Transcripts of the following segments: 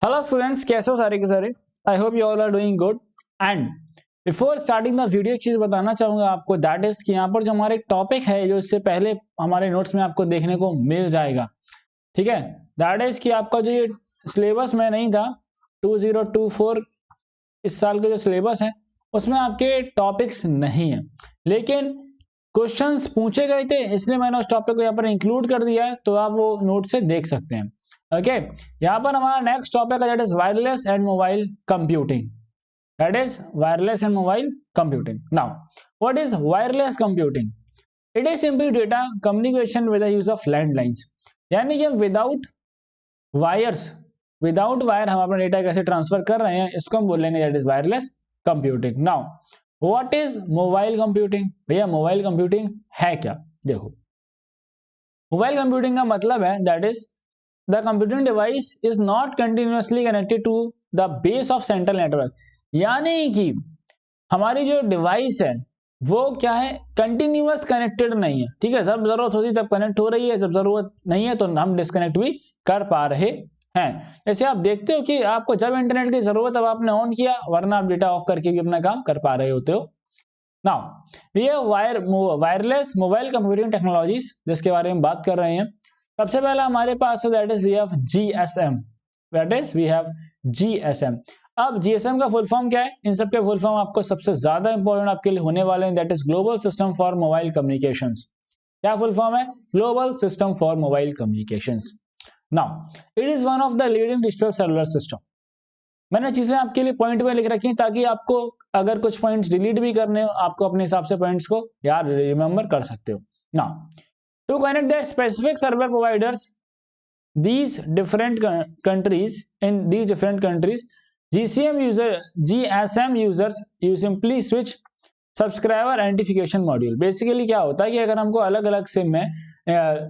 Hello students, कैसे हो सारे के सारे। I hope you all are doing good. And before starting the video एक चीज बताना चाहूंगा आपको, दैट इज कि यहाँ पर जो हमारे टॉपिक है जो इससे पहले हमारे नोट्स में आपको देखने को मिल जाएगा, ठीक है। दैट इज कि आपका जो ये सिलेबस में नहीं था 2024 इस साल का जो सिलेबस है उसमें आपके टॉपिक्स नहीं है, लेकिन क्वेश्चंस पूछे गए थे इसलिए मैंने उस टॉपिक को यहाँ पर इंक्लूड कर दिया है, तो आप वो नोट से देख सकते हैं। ओके, यहाँ पर हमारा नेक्स्ट टॉपिक है that is wireless and mobile computing. That is wireless and mobile computing. Now what is wireless computing? It is simply data communication with the use of landlines, यानी कि हम विदाउट वायर हम अपना data कैसे transfer कर रहे हैं, इसको हम बोलेंगे that is wireless computing. Now what is mobile computing? भैया मोबाइल कंप्यूटिंग है क्या? देखो, मोबाइल कंप्यूटिंग का मतलब है that is the computing device is not continuously connected to the base of central network, यानी कि हमारी जो डिवाइस है वो क्या है, कंटिन्यूअस कनेक्टेड नहीं है, ठीक है। जब जरूरत होती है तब कनेक्ट हो रही है, जब जरूरत नहीं है तो हम डिस्कनेक्ट भी कर पा रहे हैं। जैसे आप देखते हो कि आपको जब इंटरनेट की जरूरत, अब आपने ऑन किया, वरना आप डेटा ऑफ करके भी अपना काम कर पा रहे होते हो। नाउ ये वायरलेस मोबाइल कंप्यूटिंग टेक्नोलॉजीज जिसके बारे में बात कर रहे हैं, सबसे पहला हमारे पास है that is we have GSM. That is we have GSM. अब जीएसएम का फुल फॉर्म क्या है? इन सब के फुल फॉर्म आपको सबसे ज्यादा इंपॉर्टेंट आपके लिए होने वाले हैं, that is global system for mobile communications. क्या फुल फॉर्म है? Global system for mobile communications. Now it is one of the leading digital cellular system. मैंने चीजें आपके लिए पॉइंट में लिख रखी हैं ताकि आपको अगर कुछ पॉइंट्स डिलीट भी करने हो, आपको अपने हिसाब से पॉइंट्स को याद रिमेंबर कर सकते हो। Now to connect that specific server providers these different countries in these different countries, GSM users you simply switch subscriber identification module. Basically क्या होता है कि अगर हमको अलग अलग सिम में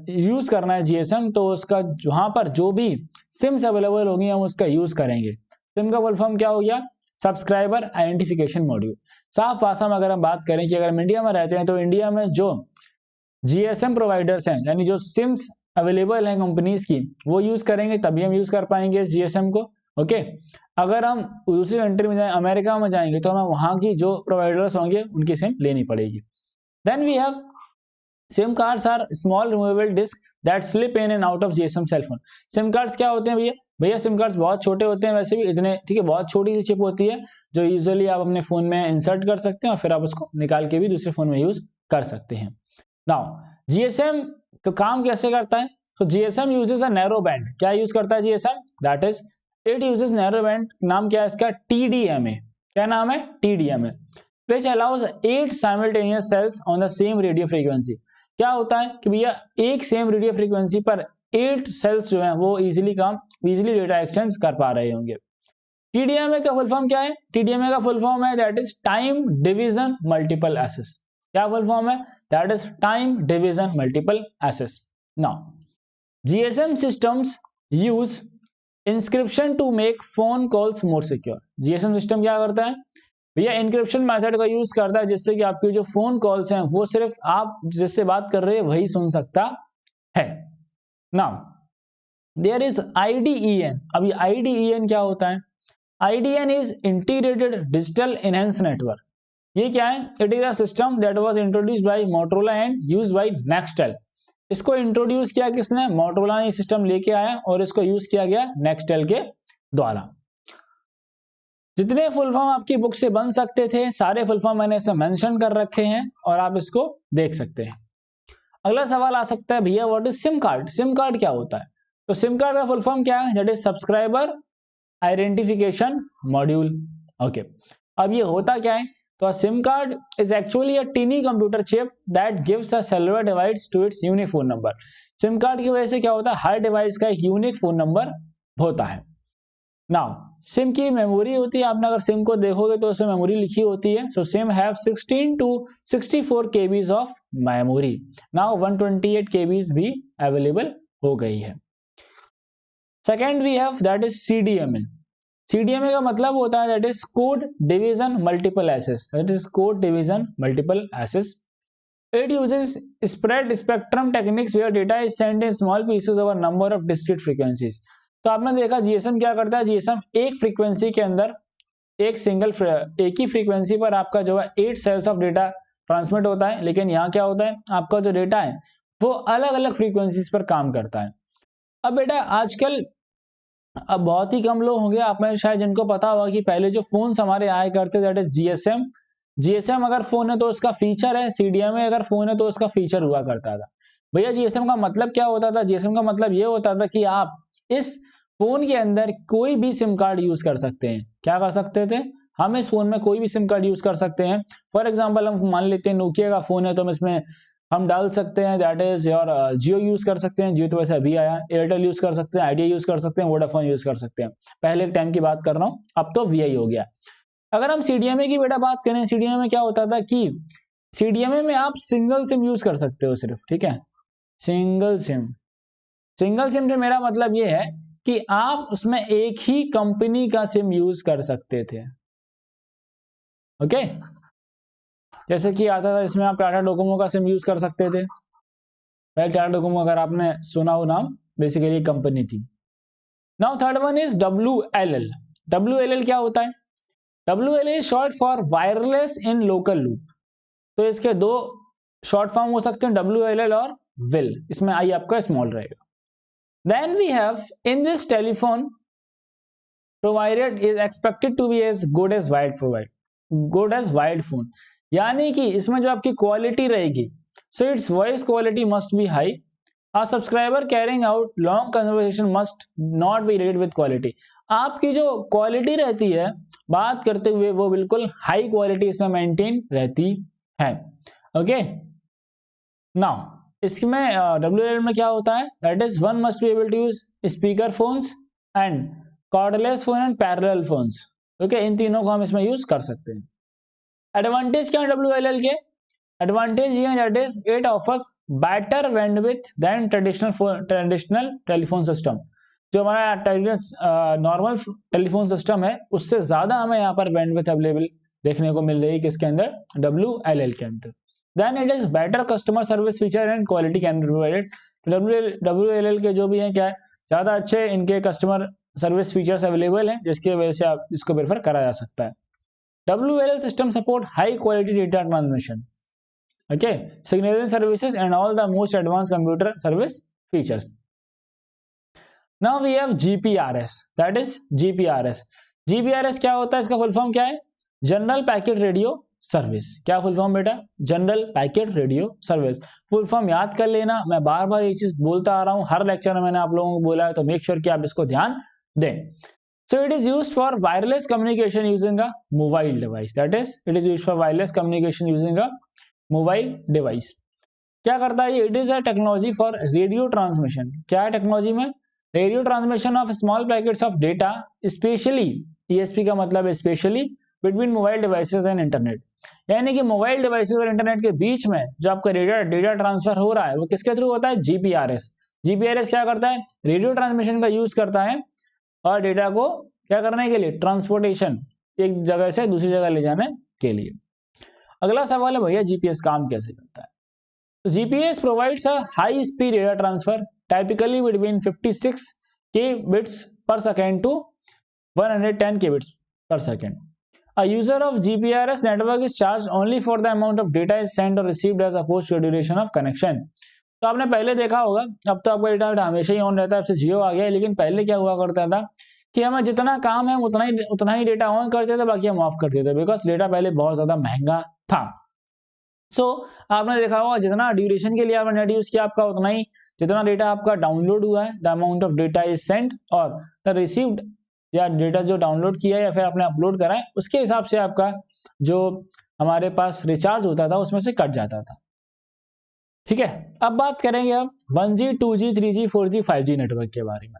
यूज करना है जीएसएम, तो उसका जहां पर जो भी सिम्स अवेलेबल होंगी हम उसका यूज करेंगे। सिम का फुल फॉर्म क्या हो गया? Subscriber identification module. साफ भाषा में अगर हम बात करें कि अगर हम इंडिया में रहते हैं तो इंडिया में जो जीएसएम प्रोवाइडर्स हैं, यानी जो सिम्स अवेलेबल हैं कंपनीज की, वो यूज करेंगे तभी हम यूज कर पाएंगे इस जीएसएम को। ओके, अगर हम दूसरी कंट्री में जाएं, अमेरिका में जाएंगे, तो हमें वहां की जो प्रोवाइडर्स होंगे उनकी सिम लेनी पड़ेगी। Then we have SIM cards are small removable disk that slip in and out of GSM cell phone. SIM cards क्या होते हैं भैया? भैया सिम कार्ड्स बहुत छोटे होते हैं, वैसे भी इतने, ठीक है, बहुत छोटी सी चिप होती है जो यूजुअली आप अपने फोन में इंसर्ट कर सकते हैं और फिर आप उसको निकाल के भी दूसरे फोन में यूज कर सकते हैं। नाउ जीएसएम का काम कैसे करता है? तो GSM uses a narrow band. क्या यूज करता है GSM? That is it uses narrow band. नाम क्या है इसका? टीडीएमए। क्या नाम है? TDMA, which allows 8 simultaneous cells on the same radio frequency। क्या होता है कि भैया एक सेम रेडियो फ्रीक्वेंसी पर 8 सेल्स जो हैं वो इजीली डेटा एक्सचेंज कर पा रहे होंगे। टीडीएमए का फुल फॉर्म क्या है? टीडीएमए का फुल फॉर्म है that is time division multiple access. क्या फुल फॉर्म है? That is time division multiple access. Now GSM systems use inscription to make phone calls more secure. GSM system क्या करता है भैया? इंक्रिप्शन मेथड का use करता है जिससे कि आपकी जो फोन कॉल्स हैं वो सिर्फ आप जिससे बात कर रहे हैं वही सुन सकता है। Now there is IDEN. अभी आईडीईएन क्या होता है? IDN is integrated digital enhanced network। ये क्या है? It is a system that was introduced by Motorola and used by Nextel. इसको इंट्रोड्यूस किया किसने? मोटोरोला ने सिस्टम लेके आया और इसको यूज किया गया नेक्सटेल के द्वारा। जितने फुल फॉर्म आपकी बुक से बन सकते थे सारे फुल फॉर्म मैंने इसे मेंशन कर रखे हैं और आप इसको देख सकते हैं। अगला सवाल आ सकता है भैया what is SIM card? SIM card क्या होता है? तो सिम कार्ड का फुल फॉर्म क्या है? That is subscriber identification module. Okay, अब ये होता क्या है? तो SIM card is actually a tiny computer chip that gives a cellular device to its unique phone number. SIM card की वजह से क्या होता है? हर डिवाइस का एक यूनिक फोन नंबर होता है। नाउ सिम की मेमोरी होती है, आपने अगर सिम को देखोगे तो उसमें मेमोरी लिखी होती है। So SIM have 16 to 64 KBs of memory. Now 128 KBs भी अवेलेबल हो गई है। Second we have that is CDMA. CDMA का मतलब होता है that is code division multiple access. That is code division multiple access. It uses spread spectrum techniques where data is sent in small pieces over number of discrete frequencies। तो आपने देखा GSM क्या करता है, जीएसएम एक frequency के अंदर एक ही फ्रीक्वेंसी पर आपका जो है 8 सेल्स ऑफ डेटा ट्रांसमिट होता है, लेकिन यहाँ क्या होता है, आपका जो डेटा है वो अलग अलग फ्रीक्वेंसीज पर काम करता है। अब बेटा आजकल अब बहुत ही कम लोग होंगे आप में शायद जिनको पता होगा कि पहले जो फोन्स हमारे आया करते दैट इज जीएसएम। जीएसएम अगर फोन है तो उसका फीचर है, सीडीएमए अगर फोन है तो उसका फीचर हुआ करता था। भैया जीएसएम का मतलब क्या होता था, जीएसएम का मतलब ये होता था कि आप इस फोन के अंदर कोई भी सिम कार्ड यूज कर सकते हैं। क्या कर सकते थे, हम इस फोन में कोई भी सिम कार्ड यूज कर सकते हैं। फॉर एग्जाम्पल हम मान लेते हैं नोकिया का फोन है तो हम इसमें हम डाल सकते हैं दैट इज और जियो यूज कर सकते हैं, जियो तो वैसे अभी आया, एयरटेल यूज कर सकते हैं, आइडिया यूज कर सकते हैं, वोडाफोन यूज कर सकते हैं। पहले के टाइम की बात कर रहा हूं, अब तो वीआई हो गया। अगर हम सीडीएमए की बेटा बात करें, सीडीएमए में क्या होता था कि सीडीएमए में आप सिंगल सिम यूज कर सकते हो सिर्फ, ठीक है, सिंगल सिम। सिंगल सिम से मेरा मतलब ये है कि आप उसमें एक ही कंपनी का सिम यूज कर सकते थे। ओके, जैसे कि आता था इसमें आप टाटा डोकोमो का सिम यूज कर सकते थे। पहले टाटा डोकोमो अगर आपने सुना हो नाम, बेसिकली कंपनी थी। Now third one is WLL। WLL क्या होता है, WLL is short for wireless in local loop. तो इसके दो शॉर्ट फॉर्म हो सकते हैं, WLL और विल, इसमें आई आपका स्मॉल रहेगा। Then we have in this telephone provided is expected to be as good as wired phone, यानी कि इसमें जो आपकी क्वालिटी रहेगी, so it's voice quality must be high. A subscriber carrying out long conversation must not be rated with quality। आपकी जो quality रहती है बात करते हुए वो बिल्कुल हाई क्वालिटी इसमें मेंटेन रहती है। ओके, नाउ इसमें WLL में क्या होता है, that is one must be able to use speaker phones and cordless phone and parallel phones. Okay, इन तीनों को हम इसमें यूज कर सकते हैं। एडवांटेज क्या है WLL के, एडवांटेज ये that is it offers better bandwidth than traditional telephone system. जो हमारा नॉर्मल टेलीफोन सिस्टम है उससे ज्यादा हमें यहाँ पर बैंडविड्थ अवेलेबल देखने को मिल रही है किसके अंदर, WLL के अंदर। Then it is better customer service feature and quality can be provided. WLL के जो भी है क्या है, ज्यादा अच्छे इनके कस्टमर सर्विस फीचर्स अवेलेबल हैं जिसकी वजह से आप इसको प्रेफर करा जा सकता है। WLL system support high quality data transmission, okay, signal services and all the most advanced computer service features. Now we have GPRS, that is GPRS। GPRS क्या होता है, इसका फुल फॉर्म क्या है, जनरल पैकेट रेडियो सर्विस। क्या full form बेटा, general packet radio service. Full form याद कर लेना, मैं बार बार ये चीज बोलता आ रहा हूं, हर लेक्चर में मैंने आप लोगों को बोला है, तो मेक श्योर कि आप इसको ध्यान दें। So it is used for wireless communication using a mobile device. That is, it is used for wireless communication using a mobile device. क्या करता है ये, it is a technology for radio transmission। क्या है टेक्नोलॉजी में, radio transmission of small packets of data, specially ESP का मतलब है specially between mobile devices and internet. यानी कि मोबाइल डिवाइसेस और इंटरनेट के बीच में जो आपका डेटा ट्रांसफर हो रहा है वो किसके थ्रू होता है, GPRS। GPRS क्या करता है, रेडियो ट्रांसमिशन का यूज करता है और डेटा को क्या करने के लिए, ट्रांसपोर्टेशन, एक जगह से दूसरी जगह ले जाने के लिए। अगला सवाल है भैया जीपीएस काम कैसे करता है। तो GPS provides a high speed data transfer typically between 56 kbps to 110 kbps per second। A user of GPRS network is charged only for the amount of data is sent or received as opposed to duration of connection। तो आपने पहले देखा होगा, अब तो आपका data हमेशा ही on रहता है, अब से जियो आ गया, लेकिन पहले क्या हुआ करता था कि हमें जितना काम है उतना ही डेटा ऑन करते थे, बाकी हम ऑफ करते थे, बिकॉज डेटा पहले बहुत ज्यादा महंगा था। आपने देखा होगा जितना ड्यूरेशन के लिए आपने नेट यूज किया आपका उतना ही, जितना डेटा आपका डाउनलोड हुआ है, the amount of data is sent और द रिसीव्ड, या डेटा जो डाउनलोड किया या फिर आपने अपलोड करा है उसके हिसाब से आपका जो हमारे पास रिचार्ज होता था उसमें से कट जाता था। ठीक है, अब बात करेंगे अब 1G 2G 3G 4G 5G network के बारे में।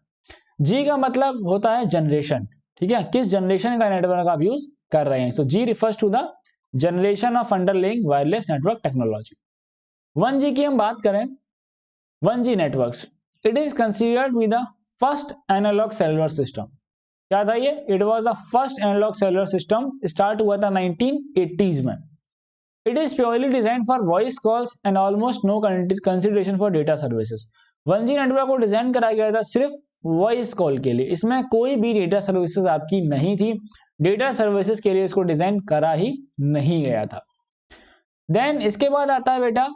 जी का मतलब होता है जनरेशन, ठीक है, किस जनरेशन का नेटवर्क आप यूज कर रहे हैं। So G refers to the generation of underlying wireless network technology. 1G की हम बात करें, 1G networks, it is considered with the first analog cellular system. क्या था ये, it was the first analog cellular system, start हुआ था 1980s में। It is purely design for voice calls and almost no consideration for data services. 1G network को design करा गया था सिर्फ वॉइस कॉल के लिए। इसमें कोई भी डेटा सर्विसेज आपकी नहीं थी, डेटा सर्विसेज के लिए इसको डिजाइन करा ही नहीं गया था। देन इसके बाद आता है बेटा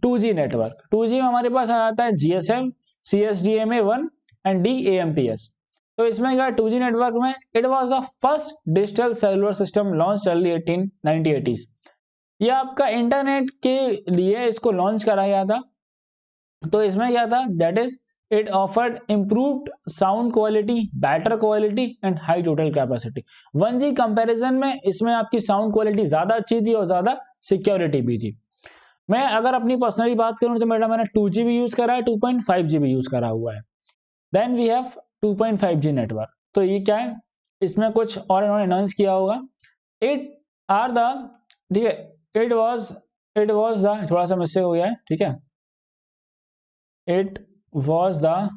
2G नेटवर्क। 2G में हमारे पास आ जाता है GSM, CSDMA1 एंड DAMPS। तो इसमें क्या 2G नेटवर्क में it was the first digital cellular system launch early 1980s। ये आपका इंटरनेट के लिए इसको लॉन्च कराया था। तो इसमें क्या था, that is it offered improved sound quality, better quality and high total capacity. 1G comparison में इसमें आपकी साउंड क्वालिटी ज्यादा अच्छी थी और ज्यादा सिक्योरिटी भी थी। मैं अगर अपनी पर्सनली बात करूं तो मैंने 2G भी यूज करा है, 2.5G भी यूज करा हुआ है। Then we have 2.5G network. तो ये क्या है, इसमें कुछ और इन्होंने अनाउंस किया होगा। इट आर द, ठीक है, इट वाज द, थोड़ा सा मिस्टेक हो गया है, ठीक है, it was the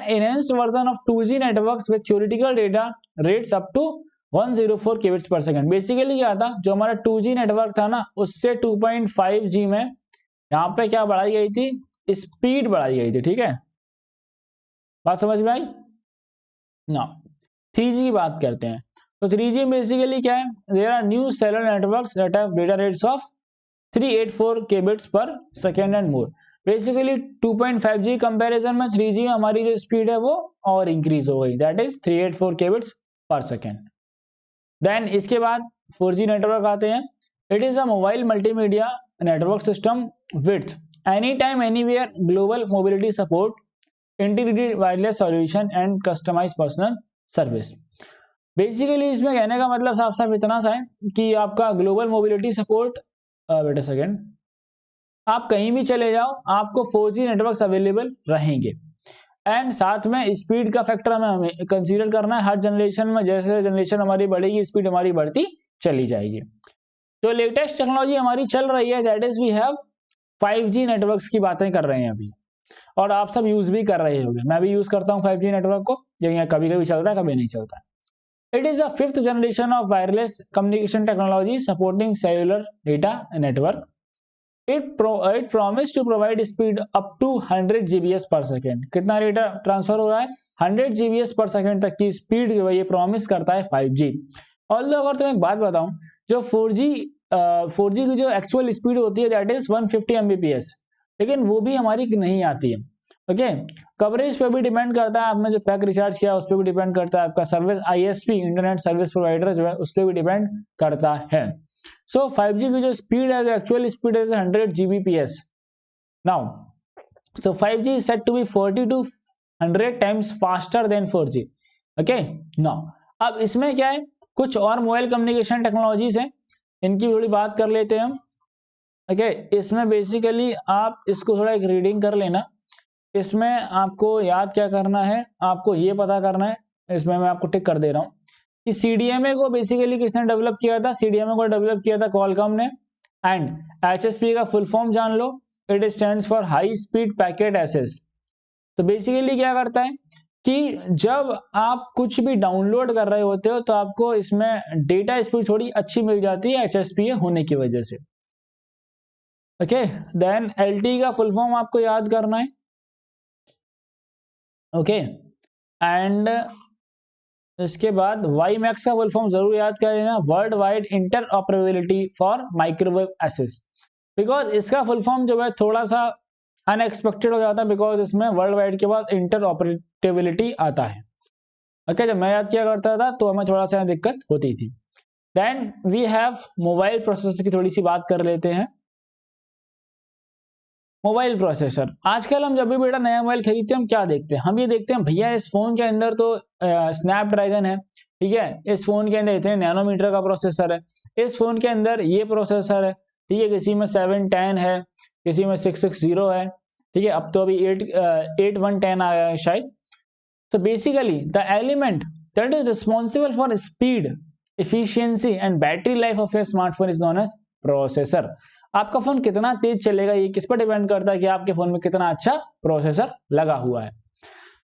enhanced version of 2G networks with theoretical data rates up to 104 kbps per second। Basically क्या था, जो हमारा 2G नेटवर्क था ना, उससे 2.5G में यहाँ पे क्या बढ़ाई गई थी, स्पीड बढ़ाई गई थी। ठीक है, बात समझ में आई ना। 3G की बात करते हैं। तो 3G बेसिकली क्या है, there are new cellular networks that have data rates of 384 kbps per second and more. Basically 2.5G comparison में 3G में हमारी जो स्पीड है वो और इंक्रीज हो गई, that is 384 kbps per second। Then इसके बाद 4G नेटवर्क आते हैं। It is a mobile multimedia network system with any time anywhere global mobility support, integrated wireless solution and customized personal service. Basically इसमें कहने का मतलब साफ साफ इतना सा है कि आपका global mobility support, wait a second, आप कहीं भी चले जाओ आपको 4G नेटवर्क्स अवेलेबल रहेंगे। एंड साथ में स्पीड का फैक्टर हमें कंसीडर करना है। हर जनरेशन में जैसे जनरेशन हमारी बढ़ेगी स्पीड हमारी बढ़ती चली जाएगी। तो लेटेस्ट टेक्नोलॉजी हमारी चल रही है, that is we have 5G networks की बातें कर रहे हैं अभी, और आप सब यूज भी कर रहे होंगे। मैं भी यूज करता हूँ 5G नेटवर्क को, लेकिन कभी कभी चलता है कभी नहीं चलता है। It is the 5th generation of wireless communication technology supporting cellular data network. It promised to provide speed up to 100 Gbps per second। कितना डेटा ट्रांसफर हो रहा है, 100 Gbps per second तक की स्पीड जो है ये प्रॉमिस करता है 5G। ऑल्दो अगर तुम्हें एक बात बताऊं, जो 4G की जो एक्चुअल स्पीड होती है दैट इज 150 Mbps, लेकिन वो भी हमारी नहीं आती है। ओके, कवरेज पे भी डिपेंड करता है, आपने जो पैक रिचार्ज किया उस पर भी डिपेंड करता है, आपका service ISP internet service provider जो है उस पर भी डिपेंड करता है। सो 5G की जो स्पीड है, जो एक्चुअल स्पीड है 100 Gbps now. So 5G is said to be 40 to 100 times faster than 4G। Okay now, अब इसमें क्या है, कुछ और मोबाइल कम्युनिकेशन टेक्नोलॉजीज हैं, इनकी थोड़ी बात कर लेते हैं हम। ओके, इसमें बेसिकली आप इसको थोड़ा एक रीडिंग कर लेना। इसमें आपको याद क्या करना है, आपको ये पता करना है, इसमें मैं आपको टिक कर दे रहा हूँ कि CDMA को बेसिकली किसने डेवलप किया था। CDMA को डेवलप किया था कॉलकॉम ने। एंड HSP का फुल फॉर्म जान लो, it stands for high speed packet access. तो बेसिकली क्या करता है कि जब आप कुछ भी डाउनलोड कर रहे होते हो तो आपको इसमें डेटा स्पीड थोड़ी अच्छी मिल जाती है HSPA होने की वजह से। ओके, देन LTE का फुल फॉर्म आपको याद करना है। ओके, एंड इसके बाद WiMAX का फुल फॉर्म जरूर याद कर लेना, world wide interoperability for microwave access. Because इसका फुल फॉर्म जो है थोड़ा सा अनएक्सपेक्टेड हो जाता है, बिकॉज इसमें वर्ल्ड वाइड के बाद इंटरऑपरेबिलिटी आता है। ओके, जब मैं याद किया करता था तो हमें थोड़ा सा दिक्कत होती थी। Then we have mobile processor की थोड़ी सी बात कर लेते हैं। मोबाइल प्रोसेसर, आजकल हम जब भी बेटा नया मोबाइल खरीदते हैं हम क्या देखते हैं, हम ये देखते हैं भैया इस फोन के अंदर तो स्नैपड्रैगन है, ठीक है, इस फोन के अंदर इतने नैनोमीटर का प्रोसेसर है, इस फोन के अंदर ये प्रोसेसर है, ठीक है, किसी में 710 है, किसी में 660 है, ठीक है, अब तो अभी 8110 आया है शायद। तो basically the element that is responsible for speed, efficiency and battery life of your smartphone is known as processor. आपका फोन कितना तेज चलेगा ये किस पर डिपेंड करता है कि आपके फोन में कितना अच्छा प्रोसेसर लगा हुआ है।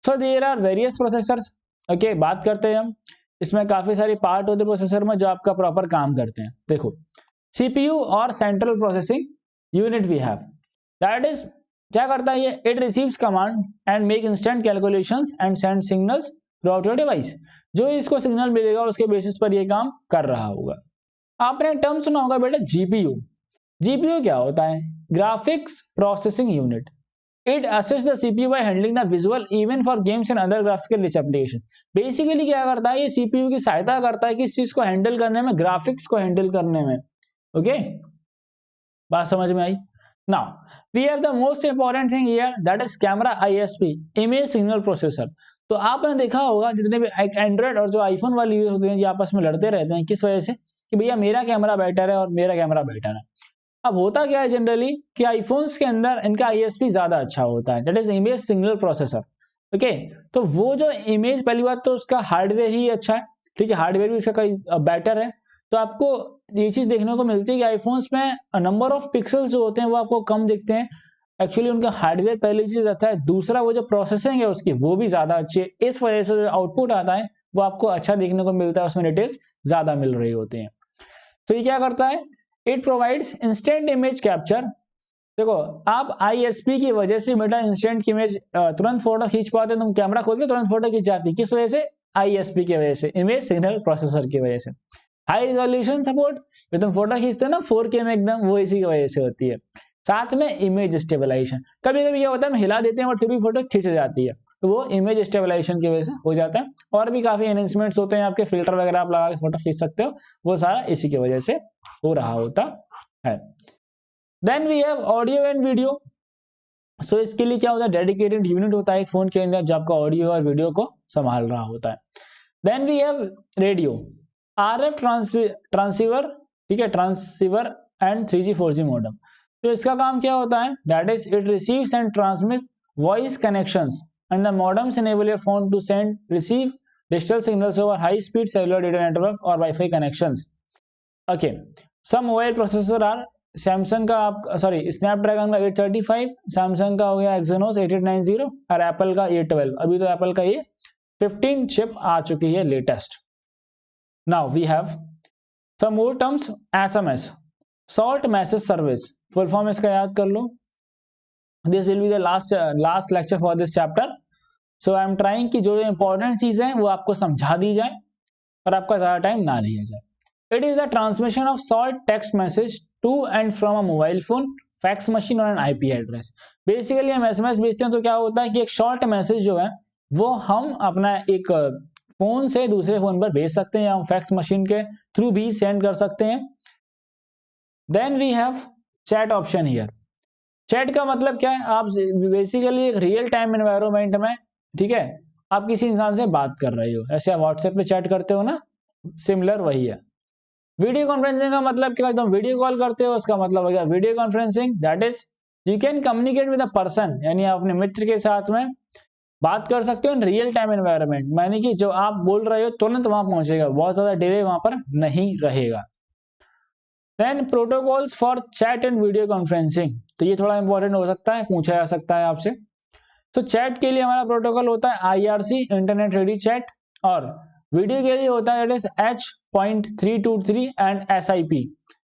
So there are various processors. Okay, बात करते हैं हम, इसमें काफी सारी पार्ट होते हैं प्रोसेसर में जो आपका प्रॉपर काम करते हैं। देखो, CPU और central processing unit we have, that is क्या करता है ये, it receives command and make instant calculations and send signals through your device. जो इसको सिग्नल मिलेगा उसके बेसिस पर ये काम कर रहा होगा। आपने टर्म सुना होगा बेटा जीपीयू। जीपीयू क्या होता है, graphics processing unit. It assist the CPU by handling the visual even for games and other graphical rich application. Basically क्या करता है ये, सीपीयू की सहायता करता है किस चीज को हैंडल करने में, ग्राफिक्स को हैंडल करने में। ओके, बात समझ में आई। Now we have the most important thing here, that is camera ISP, image signal processor. तो आपने देखा होगा जितने भी एंड्रॉइड और जो आईफोन वाले यूज होते हैं जी आपस में लड़ते रहते हैं, किस वजह से, कि भैया मेरा कैमरा बेटर है और मेरा कैमरा बेटर है। अब होता क्या है जनरली कि आईफोन्स के अंदर इनका आईएसपी ज्यादा अच्छा होता है, that is image signal processor. Okay, तो वो जो इमेज, पहली बात तो उसका हार्डवेयर ही अच्छा है, ठीक है, हार्डवेयर भी उसका कई बेटर है। तो आपको ये चीज देखने को मिलती है कि आईफोन्स में नंबर ऑफ पिक्सल्स जो होते हैं वो आपको कम दिखते हैं, एक्चुअली उनका हार्डवेयर पहली चीज अच्छा है। दूसरा वो जो प्रोसेसिंग है उसकी वो भी ज्यादा अच्छी है, इस वजह से जो आउटपुट आता है वो आपको अच्छा देखने को मिलता है, उसमें डिटेल्स ज्यादा मिल रही होती हैं। तो ये क्या करता है, it provides instant image capture. देखो आप आईएसपी की वजह से बेटा इंस्टेंट इमेज तुरंत फोटो खींच पाते हैं, तुम कैमरा खोल के तुरंत फोटो खींच जाती, किस वजह से, आईएसपी की वजह से, इमेज सिग्नल प्रोसेसर की वजह से। हाई रिजोल्यूशन सपोर्ट, जो तुम फोटो खींचते हो ना 4K में एकदम, वो इसी की वजह से होती है। साथ में इमेज स्टेबलाइजेशन, कभी कभी क्या होता है हम हिला देते हैं बट फिर भी फोटो खींच जाती है, तो वो इमेज स्टेबलाइजेशन की वजह से हो जाता है। और भी काफी एनहेंसमेंट्स होते हैं, आपके फिल्टर वगैरह आप लगा के फोटो खींच सकते हो, वो सारा इसी की वजह से हो रहा होता है। Then we have audio and video. So इसके लिए क्या होता है, डेडिकेटेड यूनिट होता है एक फोन के अंदर जो आपका ऑडियो और वीडियो को संभाल रहा होता है। Then we have radio, RF transceiver, ठीक है, transceiver and 3G 4G modem. तो इसका काम क्या होता है, that is it receives and transmit voice connections and the modems enable your phone to send receive digital signals over high speed cellular data network और WiFi connections. Okay, some mobile processor are, Samsung का आप sorry Snapdragon का 835, Samsung का हो गया Exynos 8890 और Apple का A12। अभी तो एप्पल का ये 15 चिप आ चुकी है latest. Now we have some more terms, SMS, short message service, full form इसका याद कर लो। This will be the last lecture for this chapter. So I am trying कि जो इंपॉर्टेंट चीजें हैं वो आपको समझा दी जाए और आपका ज्यादा टाइम ना लिया जाए। It is the transmission of short text message to and from a mobile phone, fax machine और an IP address। बेसिकली हम SMS भेजते हैं तो क्या होता है कि एक शॉर्ट मैसेज जो है वो हम अपना एक फोन से दूसरे फोन पर भेज सकते हैं या हम फैक्स मशीन के थ्रू भी सेंड कर सकते हैं। Then we have chat option here. Chat का मतलब क्या है, आप बेसिकली एक रियल टाइम एनवायरमेंट में, ठीक है, आप किसी इंसान से बात कर रहे हो, ऐसे आप व्हाट्सएप पे चैट करते हो ना, सिमिलर वही है। वीडियो कॉन्फ्रेंसिंग का मतलब क्या है, तुम वीडियो कॉल करते हो, उसका मतलब हो गया video conferencing, that is you can communicate with a person, यानी आप अपने मित्र के साथ में बात कर सकते हो इन रियल टाइम एनवायरनमेंट, यानी कि जो आप बोल रहे हो तुरंत वहां पहुंचेगा, बहुत ज्यादा डिले वहां पर नहीं रहेगा। Then protocols for chat and video conferencing, तो ये थोड़ा इंपॉर्टेंट हो सकता है, पूछा जा सकता है आपसे। तो चैट के लिए हमारा प्रोटोकॉल होता है IRC, इंटरनेट रेडी चैट, और वीडियो के लिए होता है H.323 and SIP,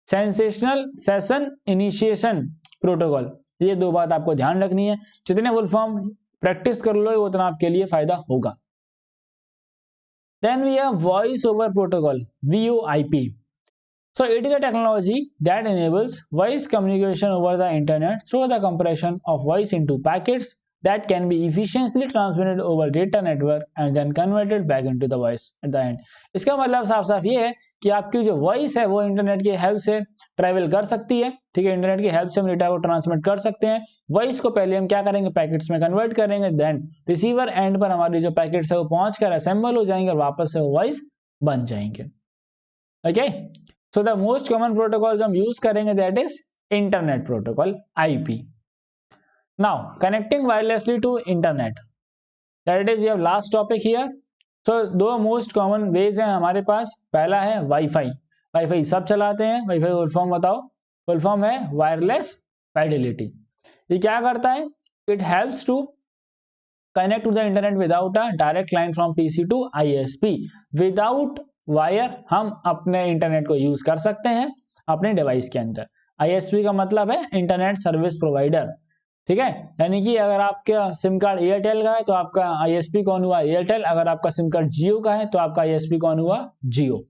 sensational session initiation protocol. ये दो बात आपको ध्यान रखनी है, जितने फुल फॉर्म प्रैक्टिस कर लो उतना आपके लिए फायदा होगा। Then we have voice over protocol, VoIP। So it is a technology that enables voice communication over the internet through the compression of voice into packets that can be efficiently transmitted over data network and then converted back into the voice at the end। इसका मतलब साफ साफ ये है कि आपकी जो voice है वो इंटरनेट की हेल्प से ट्रेवल कर सकती है, ठीक है, इंटरनेट की हेल्प से हम डेटा को ट्रांसमिट कर सकते हैं। वॉइस को पहले हम क्या करेंगे, पैकेट्स में कन्वर्ट करेंगे, देन रिसीवर एंड पर हमारी जो पैकेट्स है वो पहुंच कर असेंबल हो जाएंगे और वापस से वो वॉइस बन जाएंगे। Okay, so the most common protocols हम यूज करेंगे that is internet protocol, IP। now connecting wirelessly to internet, that is we have last topic here। so दो most common ways हैं हमारे पास, पहला है वाईफाई। वाईफाई सब चलाते हैं, वाईफाई फुल फॉर्म बताओ, फुल फॉर्म है वायरलेस फाइडेलिटी। ये क्या करता है, it helps to connect to the internet without a direct line from PC to ISP। Without wire हम अपने इंटरनेट को यूज कर सकते हैं अपने डिवाइस के अंदर। ISP का मतलब है इंटरनेट सर्विस प्रोवाइडर। ठीक है, यानी कि अगर आपका सिम कार्ड एयरटेल का है तो आपका ISP कौन हुआ, एयरटेल। अगर आपका सिम कार्ड जियो का है तो आपका ISP कौन हुआ, Jio.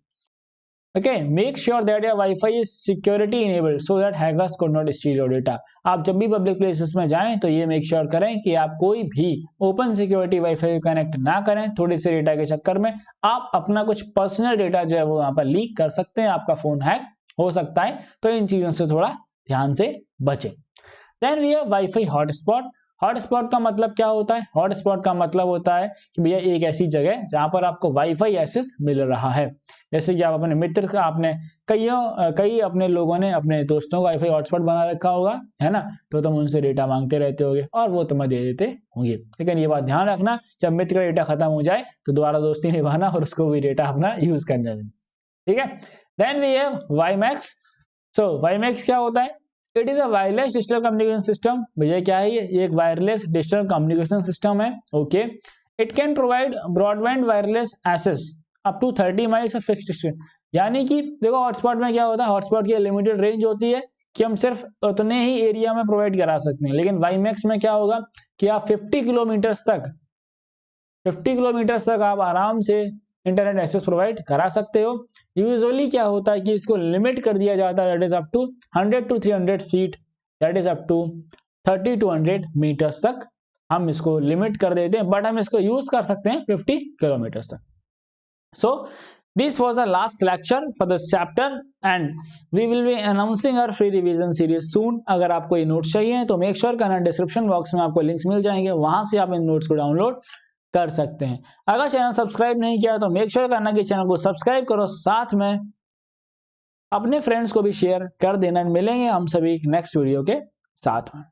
Okay, make sure that your WiFi is security enabled so that hackers could not steal your data. आप जब भी पब्लिक प्लेसेस में जाएं तो ये मेक श्योर करें कि आप कोई भी ओपन सिक्योरिटी वाईफाई कनेक्ट ना करें। थोड़ी सी डेटा के चक्कर में आप अपना कुछ पर्सनल डेटा जो है वो वहां पर लीक कर सकते हैं, आपका फोन हैक हो सकता है, तो इन चीजों से थोड़ा ध्यान से बचें। Then we have wifi hotspot. Hotspot का मतलब क्या होता है, हॉटस्पॉट का मतलब होता है कि भैया एक ऐसी जगह जहां पर आपको वाईफाई एक्सेस मिल रहा है। जैसे कि आप अपने मित्र का, आपने कई अपने लोगों ने अपने दोस्तों का वाईफाई हॉटस्पॉट बना रखा होगा, है ना, तो तुम उनसे डेटा मांगते रहते होगे और वो तुम्हें दे देते होंगे। लेकिन ये बात ध्यान रखना, जब मित्र का डेटा खत्म हो जाए तो दोबारा दोस्ती निभाना और उसको भी डेटा अपना यूज करना, ठीक है। Then we have WiMAX. So WiMAX क्या होता है, it is a wireless digital communication system. भैया क्या है ये एक वायरलेस डिजिटल कम्युनिकेशन सिस्टम है। Okay, it can provide broadband wireless access up to 30 miles of fixed distance. यानी कि देखो हॉटस्पॉट में क्या होता है, हॉटस्पॉट की लिमिटेड रेंज होती है कि हम सिर्फ उतने ही एरिया में प्रोवाइड करा सकते हैं। लेकिन वाईमैक्स में क्या होगा कि आप 50 किलोमीटर्स तक आप आराम से इंटरनेट एक्सेस प्रोवाइड करा सकते हो। यूजुअली क्या होता है कि इसको लिमिट कर दिया जाता है, that is up to 100 to 300 feet, that is up to 30 to 100 metres तक हम इसको लिमिट कर देते हैं, बट हम इसको यूज कर सकते हैं 50 किलोमीटर्स तक। सो this was the last lecture for this chapter and we will be announcing our free revision series soon। अगर आपको ये नोट्स चाहिए तो मेक श्योर करना डिस्क्रिप्शन बॉक्स में आपको लिंक्स मिल जाएंगे, वहां से आप इन नोट्स को डाउनलोड कर सकते हैं। अगर चैनल सब्सक्राइब नहीं किया तो मेक श्योर करना कि चैनल को सब्सक्राइब करो, साथ में अपने फ्रेंड्स को भी शेयर कर देना। मिलेंगे हम सभी नेक्स्ट वीडियो के साथ में।